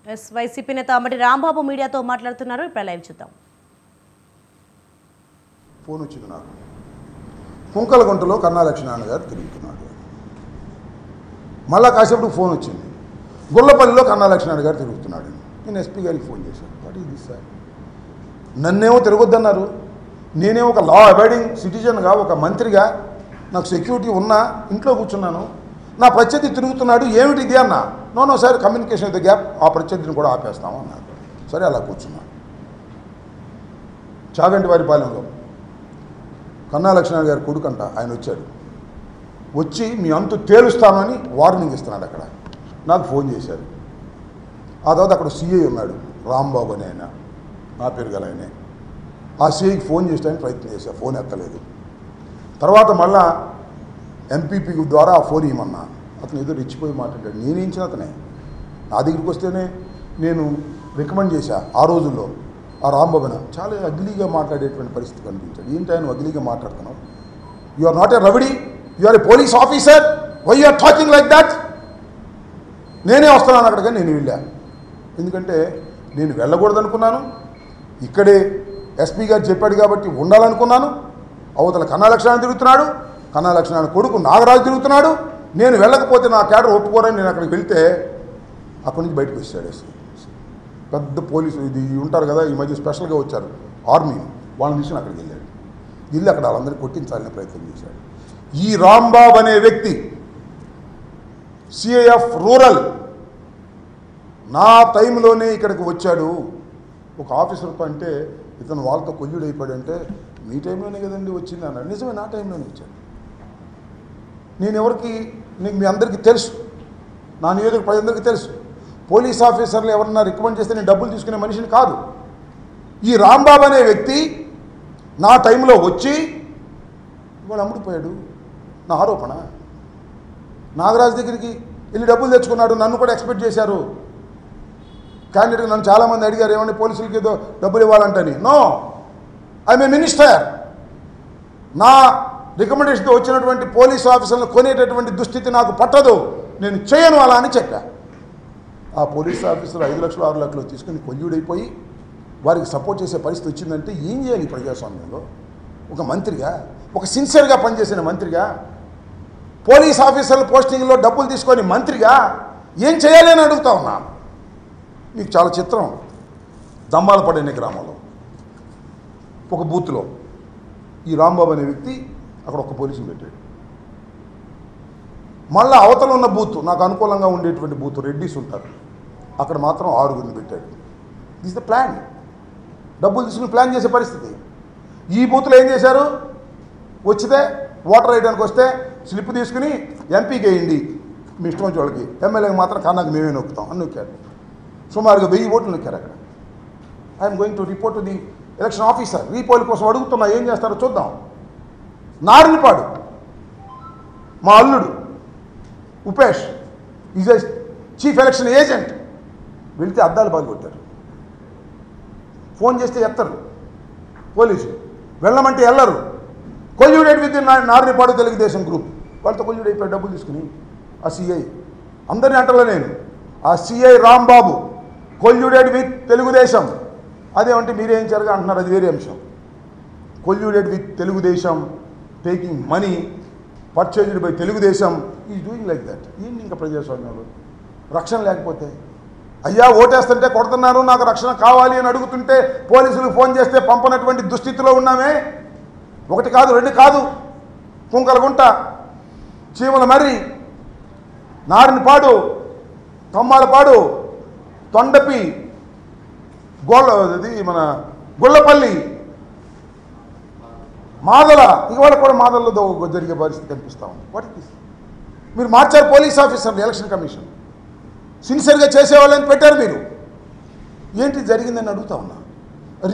YCP నేత అమ్మటి రాంబాబు మీడియాతో మాట్లాడుతున్నారు. ఇప్పుడు లైవ్ చూద్దాం. ఫోన్ వచ్చింది నాకు. కుంకలగుంటలో కన్నా లక్ష్మీనారాయణ గారు తిరుగుతున్నాడు. మళ్ళా కాసేపు ఫోన్ వచ్చింది, గుల్లపల్లిలో కన్నా లక్ష్మీనారాయణ గారు తిరుగుతున్నాడు. నేను ఎస్పీ గారికి ఫోన్ చేశాను. What is this sir? నన్నేమో తిరగొద్దన్నారు. నేనేమో ఒక లా అబైడింగ్ సిటిజన్గా, ఒక మంత్రిగా, నాకు సెక్యూరిటీ ఉన్నా ఇంట్లో కూర్చున్నాను. నా ప్రత్యర్థి తిరుగుతున్నాడు, ఏమిటి ఇది అన్నా. No sir, communication with the gap, ఆ ప్రత్యర్థిని కూడా ఆపేస్తాము అన్నారు. సరే అలా కూర్చున్నాను. చాగంటి వారి పాలెంలో కన్నా లక్ష్మీనారాయణ గారి కొడుకంట ఆయన వచ్చాడు. వచ్చి మీ అంతు తేలుస్తామని వార్నింగ్ ఇస్తున్నాడు. అక్కడ నాకు ఫోన్ చేశారు. ఆ తర్వాత అక్కడ సిఐ ఉన్నాడు, రాంబాబు అని ఆయన, నా పేరు గల ఆయనే. ఆ సిఐకి ఫోన్ చేసేటానికి ప్రయత్నం చేశాను, ఫోన్ ఎత్తలేదు. తర్వాత మళ్ళా ఎంపీపీ ద్వారా ఆ ఫోన్ ఇవ్వమన్నా. అతను ఏదో రెచ్చిపోయి మాట్లాడాడు. నేనేంచిన అతనే నా దగ్గరికి వస్తేనే నేను రికమెండ్ చేశా. ఆ రోజుల్లో ఆ రాంబాబున చాలా అగ్లీగా మాట్లాడేటువంటి పరిస్థితి కనిపించాడు. ఏంటి ఆయన అగ్లీగా మాట్లాడుతున్నావు? You are not a rowdy, you are a police officer, why you are talking like that? నేనే వస్తున్నాను అక్కడికి. నేను వెళ్ళాను. ఎందుకంటే నేను వెళ్ళకూడదనుకున్నాను. ఇక్కడే ఎస్పీ గారు చెప్పాడు కాబట్టి ఉండాలనుకున్నాను. అవతల కన్నా లక్ష్మీనారాయణ తిరుగుతున్నాడు, కన్నా లక్ష్మీనారాయణ కొడుకు నాగరాజు తిరుగుతున్నాడు. నేను వెళ్ళకపోతే నా క్యాడర్ ఒప్పుకోరని నేను అక్కడికి వెళ్తే అక్కడి నుంచి బయటకు వచ్చాడు. పెద్ద పోలీసు ఇది ఉంటారు కదా, ఈ మధ్య స్పెషల్గా వచ్చారు ఆర్మీ, వాళ్ళని తీసుకుని అక్కడికి వెళ్ళాడు. వెళ్ళి అక్కడ వాళ్ళందరినీ కొట్టించాలనే ప్రయత్నం చేశాడు. ఈ రాంబాబు అనే వ్యక్తి సిఐఎఫ్ రూరల్ నా టైంలోనే ఇక్కడికి వచ్చాడు. ఒక ఆఫీసర్తో అంటే ఇతను వాళ్ళతో కొల్లుడు అయిపోయాడంటే మీ టైంలోనే కదండి వచ్చింది అన్నాడు. నిజమే, నా టైంలోనే వచ్చాడు. నేను ఎవరికి, నీకు మీ అందరికీ తెలుసు, నా నియోజక ప్రజలందరికీ తెలుసు. పోలీస్ ఆఫీసర్లు ఎవరన్నా రికమెండ్ చేస్తే నేను డబ్బులు తీసుకునే మనిషిని కాదు. ఈ రాంబాబు అనే వ్యక్తి నా టైంలో వచ్చి ఇవాళ అమ్ముడిపోయాడు. నా ఆరోపణ. నాగరాజు దగ్గరికి వెళ్ళి డబ్బులు తెచ్చుకున్నాడు. నన్ను కూడా ఎక్స్పెక్ట్ చేశారు. క్యాండిడేట్ నన్ను చాలామంది అడిగారు, ఏమంటే పోలీసులకి ఏదో డబ్బులు ఇవ్వాలంటని. No, I'm a minister. నా రికమెండేషన్తో వచ్చినటువంటి పోలీసు ఆఫీసర్లను కొనేటటువంటి దుస్థితి నాకు పట్టదు, నేను చేయను అలా అని చెప్పా. ఆ పోలీస్ ఆఫీసర్ 5 లక్షలు 6 లక్షలు తీసుకుని కొల్లుడైపోయి వారికి సపోర్ట్ చేసే పరిస్థితి వచ్చిందంటే ఏం చేయాలి ప్రజాస్వామ్యంలో? ఒక మంత్రిగా, ఒక సిన్సియర్గా పనిచేసిన మంత్రిగా, పోలీస్ ఆఫీసర్ల పోస్టింగ్లో డబ్బులు తీసుకొని మంత్రిగా ఏం చేయాలి అని అడుగుతా ఉన్నా. మీకు చాలా చిత్రం. దమ్మాలపడేనే గ్రామంలో ఒక బూత్లో ఈ రాంబాబు అనే వ్యక్తి అక్కడ ఒక పోలీసుని పెట్టాడు. మళ్ళీ అవతల ఉన్న బూత్, నాకు అనుకూలంగా ఉండేటువంటి బూత్, రెడ్డీస్ ఉంటారు, అక్కడ మాత్రం 6గురిని పెట్టాడు. This the plan. డబ్బులు తీసుకుని ప్లాన్ చేసే పరిస్థితి. ఈ బూత్లో ఏం చేశారు? వచ్చితే ఓటర్ వేయడానికి వస్తే స్లిప్ తీసుకుని ఎంపీకి వేయండి మీ ఇష్టం వచ్చే వాళ్ళకి, ఎమ్మెల్యేకి మాత్రం కన్నాకు మేమే నొక్కుతాం అని నొక్కాడు. సుమారుగా 1000 ఓట్లు నొక్కారు అక్కడ. I'm going to report to the election officer. Repoll కోసం అడుగుతున్నా, ఏం చేస్తారో చూద్దాం. నారినిపాడు మా అల్లుడు Upesh is a chief election agent. వెళితే అద్దాలు బాగుకొట్టారు. ఫోన్ చేస్తే ఎత్తరు పోలీసులు, వెళ్ళమంటే వెళ్ళరు. Colluded with Narinipadu Telugu Desam group, వాళ్ళతో కొల్యూడ్ అయిపోయి డబ్బులు తీసుకుని. ఆ సిఐ అందరినీ అంటలే నేను, ఆ CI Rambabu colluded with Telugu Desam. అదేమంటే మీరేం జరగా అంటున్నారు, అది వేరే అంశం. Colluded with Telugu Desam, taking money purchased by Telugu Desam, is doing like that. ఏంటి ఇంకా ప్రజాస్వామ్యంలో రక్షణ లేకపోతే? అయ్యా ఓటేస్తుంటే కొడుతున్నారు, నాకు రక్షణ కావాలి అని అడుగుతుంటే పోలీసులు ఫోన్ చేస్తే పంపనటువంటి దుస్థితిలో ఉన్నామే. 1 కాదు 2 కాదు, కుంకలగుంట, చీమల మర్రి, నారినిపాడు, తమ్మాలపాడు, తొండపి, ఇది మన గుళ్ళపల్లి, మాదల, ఇవాళ కూడా మాదల్లో జరిగే పరిస్థితి కనిపిస్తా ఉంది. What is this? మీరు మార్చారు పోలీస్ ఆఫీసర్లు, ఎలక్షన్ కమిషన్ సిన్సియర్గా చేసేవాళ్ళని పెట్టారు మీరు. ఏంటి జరిగిందని అడుగుతా ఉన్నా.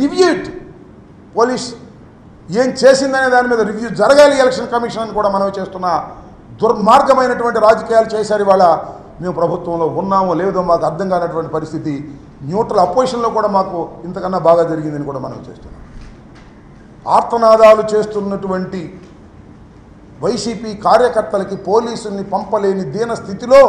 Review it. పోలీస్ ఏం చేసిందనే దాని మీద రివ్యూ జరగాలి ఎలక్షన్ కమిషన్ అని కూడా మనం చేస్తున్న దుర్మార్గమైనటువంటి రాజకీయాలు చేశారు. ఇవాళ మేము ప్రభుత్వంలో ఉన్నామో లేదో మాకు అర్థం కానటువంటి పరిస్థితి. న్యూట్రల్ అపోజిషన్లో కూడా మాకు ఇంతకన్నా బాగా జరిగిందని కూడా మనం చేస్తున్నాం. ఆర్తనాదాలు చేస్తున్నటువంటి వైసీపీ కార్యకర్తలకి పోలీసుల్ని పంపలేని దీన స్థితిలో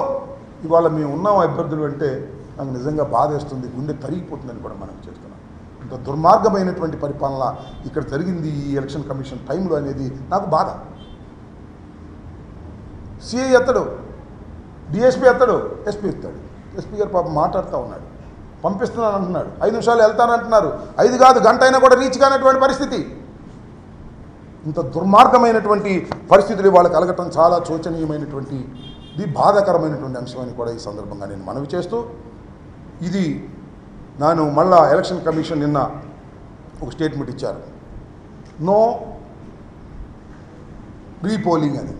ఇవాళ మేము ఉన్నాం అభ్యర్థులు అంటే నాకు నిజంగా బాధేస్తుంది, గుండె తరిగిపోతుందని కూడా మనం చేస్తున్నాం. ఇంత దుర్మార్గమైనటువంటి పరిపాలన ఇక్కడ జరిగింది ఈ ఎలక్షన్ కమిషన్ టైంలో అనేది నాకు బాధ. సిఐ ఎత్తడు, డిఎస్పీ ఎత్తడు, ఎస్పీ ఎత్తాడు. ఎస్పీ గారు పాపం మాట్లాడుతూ ఉన్నాడు, పంపిస్తున్నాను అంటున్నాడు, 5 నిమిషాలు వెళ్తానంటున్నారు, 5 కాదు గంట అయినా కూడా రీచ్ కానటువంటి పరిస్థితి. ఇంత దుర్మార్గమైనటువంటి పరిస్థితులు వాళ్ళకి కలగటం చాలా శోచనీయమైనటువంటి బాధాకరమైనటువంటి అంశం అని కూడా ఈ సందర్భంగా నేను మనవి చేస్తూ, ఇది నేను మళ్ళా ఎలక్షన్ కమిషన్ నిన్న ఒక స్టేట్మెంట్ ఇచ్చారు, నో రీపోలింగ్ అని.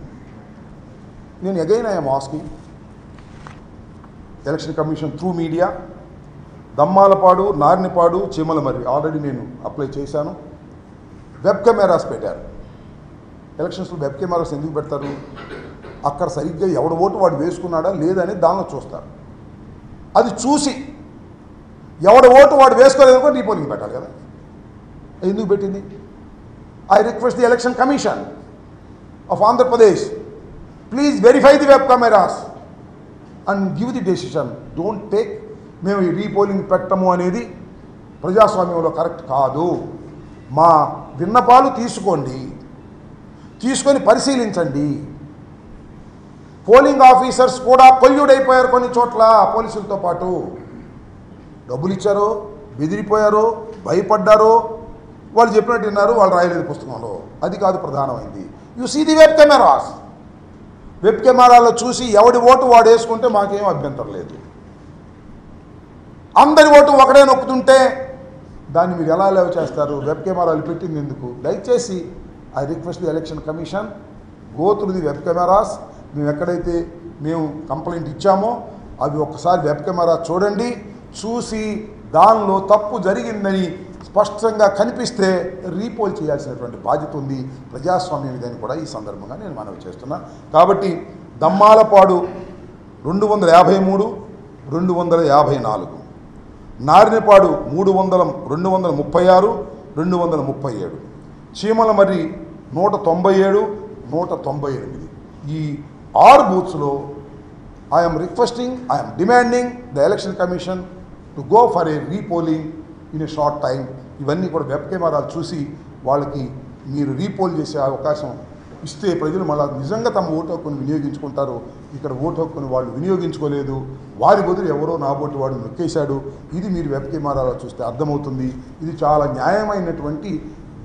నేను again I'm asking election commission through media, Dammalapadu, Narnipadu, Cheemalamarri already నేను అప్లై చేశాను. వెబ్ కెమెరాస్ పెట్టారు. ఎలక్షన్స్లో వెబ్ కెమెరాస్ ఎందుకు పెడతారు? అక్కడ సరిగ్గా ఎవడ ఓటు వాడు వేసుకున్నాడా లేదని దానిలో చూస్తారు. అది చూసి ఎవడ ఓటు వాడు వేసుకోలేదనుకో రీపోలింగ్ పెట్టాలి కదా. ఎందుకు పెట్టింది? I request the election commission of Andhra Pradesh, please verify the web cameras and give the decision. Don't take మేము ఈ రీపోలింగ్ పెట్టము అనేది ప్రజాస్వామ్యంలో కరెక్ట్ కాదు. మా విన్నపాలు తీసుకోండి, తీసుకొని పరిశీలించండి. పోలింగ్ ఆఫీసర్స్ కూడా కొల్యూడ్ అయిపోయారు కొన్ని చోట్ల పోలీసులతో పాటు. డబ్బులు ఇచ్చారో, బెదిరిపోయారో, భయపడ్డారో, వాళ్ళు చెప్పినట్టు విన్నారు, వాళ్ళు రాయలేదు పుస్తకంలో. అది కాదు ప్రధానమైంది. You see the web cameras. Web కెమెరాలో చూసి ఎవడి ఓటు వాడు వేసుకుంటే మాకేం అభ్యంతరం లేదు. అందరి ఓటు ఒకడే నొక్కుతుంటే దాన్ని మీరు ఎలా లేవ చేస్తారు? వెబ్ కెమెరాలు పెట్టింది ఎందుకు? దయచేసి I request the election commission, go through the web cameras. మేము ఎక్కడైతే మేము కంప్లైంట్ ఇచ్చామో అవి ఒక్కసారి వెబ్ కెమెరా చూడండి. చూసి దానిలో తప్పు జరిగిందని స్పష్టంగా కనిపిస్తే రీపోల్ చేయాల్సినటువంటి బాధ్యత ఉంది ప్రజాస్వామ్యం ఇదని కూడా ఈ సందర్భంగా నేను మనవి చేస్తున్నా. కాబట్టి దమ్మాలపాడు 253, 254, నారినపాడు 236, 237, చీమలమర్రి 197, 198. ఈ 6 బూత్స్లో I'm requesting, I'm demanding the election commission to go for a repolling in a short time. ఇవన్నీ కూడా వెబ్ కెమెరాలు చూసి వాళ్ళకి మీరు రీపోల్ చేసే అవకాశం ఇస్తే ప్రజలు మళ్ళీ నిజంగా తమ ఓటు హక్కును వినియోగించుకుంటారు. ఇక్కడ ఓటు హక్కును వాళ్ళు వినియోగించుకోలేదు, వారి బదులు ఎవరో నాబోటి వాడు నొక్కేశాడు. ఇది మీరు వెబ్ కెమెరాలో చూస్తే అర్థమవుతుంది. ఇది చాలా న్యాయమైనటువంటి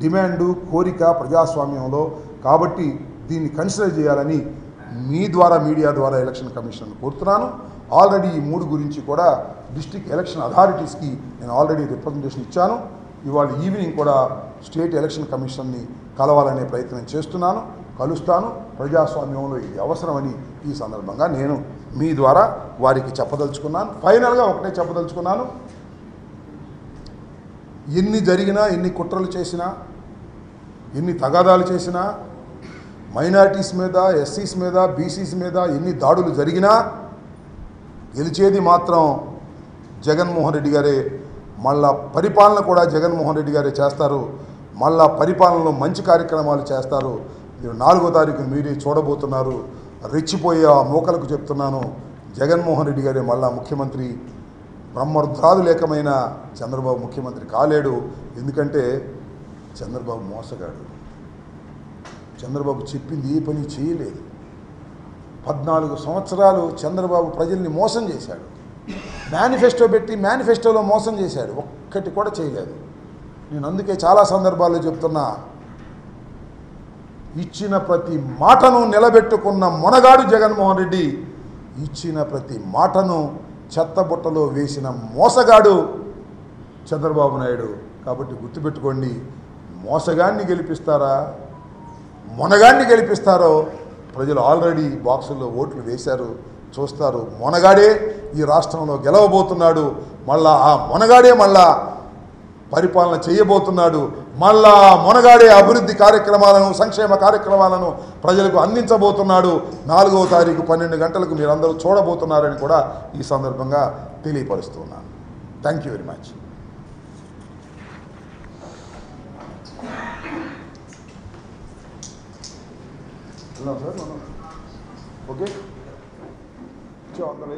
డిమాండు, కోరిక ప్రజాస్వామ్యంలో. కాబట్టి దీన్ని కన్సిడర్ చేయాలని మీ ద్వారా, మీడియా ద్వారా ఎలక్షన్ కమిషన్ కోరుతున్నాను. ఆల్రెడీ ఈ 3 గురించి కూడా డిస్ట్రిక్ట్ ఎలక్షన్ అథారిటీస్కి నేను ఆల్రెడీ రిప్రజెంటేషన్ ఇచ్చాను. ఇవాళ ఈవినింగ్ కూడా స్టేట్ ఎలక్షన్ కమిషన్ని కలవాలనే ప్రయత్నం చేస్తున్నాను, కలుస్తాను. ప్రజాస్వామ్యంలో ఇది అవసరమని ఈ సందర్భంగా నేను మీ ద్వారా వారికి చెప్పదలుచుకున్నాను. ఫైనల్గా ఒకటే చెప్పదలుచుకున్నాను, ఎన్ని జరిగినా, ఎన్ని కుట్రలు చేసినా, ఎన్ని తగాదాలు చేసినా, మైనారిటీస్ మీద, ఎస్సీస్ మీద, బీసీస్ మీద ఎన్ని దాడులు జరిగినా గెలిచేది మాత్రం జగన్మోహన్ రెడ్డి గారే. మళ్ళా పరిపాలన కూడా జగన్మోహన్ రెడ్డి గారే చేస్తారు. మళ్ళా పరిపాలనలో మంచి కార్యక్రమాలు చేస్తారు. మీరు 4వ తారీఖు మీరే చూడబోతున్నారు. రెచ్చిపోయే ఆ మోకలకు చెప్తున్నాను, జగన్మోహన్ రెడ్డి గారే మళ్ళా ముఖ్యమంత్రి. బ్రహ్మరుద్రాలు లేకమైన చంద్రబాబు ముఖ్యమంత్రి కాలేడు. ఎందుకంటే చంద్రబాబు మోసగాడు. చంద్రబాబు చెప్పింది ఏ పని చేయలేదు. 14 సంవత్సరాలు చంద్రబాబు ప్రజల్ని మోసం చేశాడు. మేనిఫెస్టో పెట్టి మేనిఫెస్టోలో మోసం చేశాడు, ఒక్కటి కూడా చేయలేదు. నేను అందుకే చాలా సందర్భాల్లో చెప్తున్నా, ఇచ్చిన ప్రతి మాటను నిలబెట్టుకున్న మొనగాడు జగన్మోహన్ రెడ్డి. ఇచ్చిన ప్రతి మాటను చెత్తబుట్టలో వేసిన మోసగాడు చంద్రబాబు నాయుడు. కాబట్టి గుర్తుపెట్టుకోండి, మోసగాన్ని గెలిపిస్తారా, మొనగాన్ని గెలిపిస్తారో ప్రజలు ఆల్రెడీ బాక్సుల్లో ఓట్లు వేశారు, చూస్తారు. మొనగాడే ఈ రాష్ట్రంలో గెలవబోతున్నాడు. మళ్ళా ఆ మొనగాడే మళ్ళా పరిపాలన చేయబోతున్నాడు. మళ్ళా మొనగాడే అభివృద్ధి కార్యక్రమాలను, సంక్షేమ కార్యక్రమాలను ప్రజలకు అందించబోతున్నాడు. 4వ తారీఖు 12 గంటలకు మీరందరూ చూడబోతున్నారని కూడా ఈ సందర్భంగా తెలియపరుస్తున్నాను. Thank you very much. Sir okay, on the way.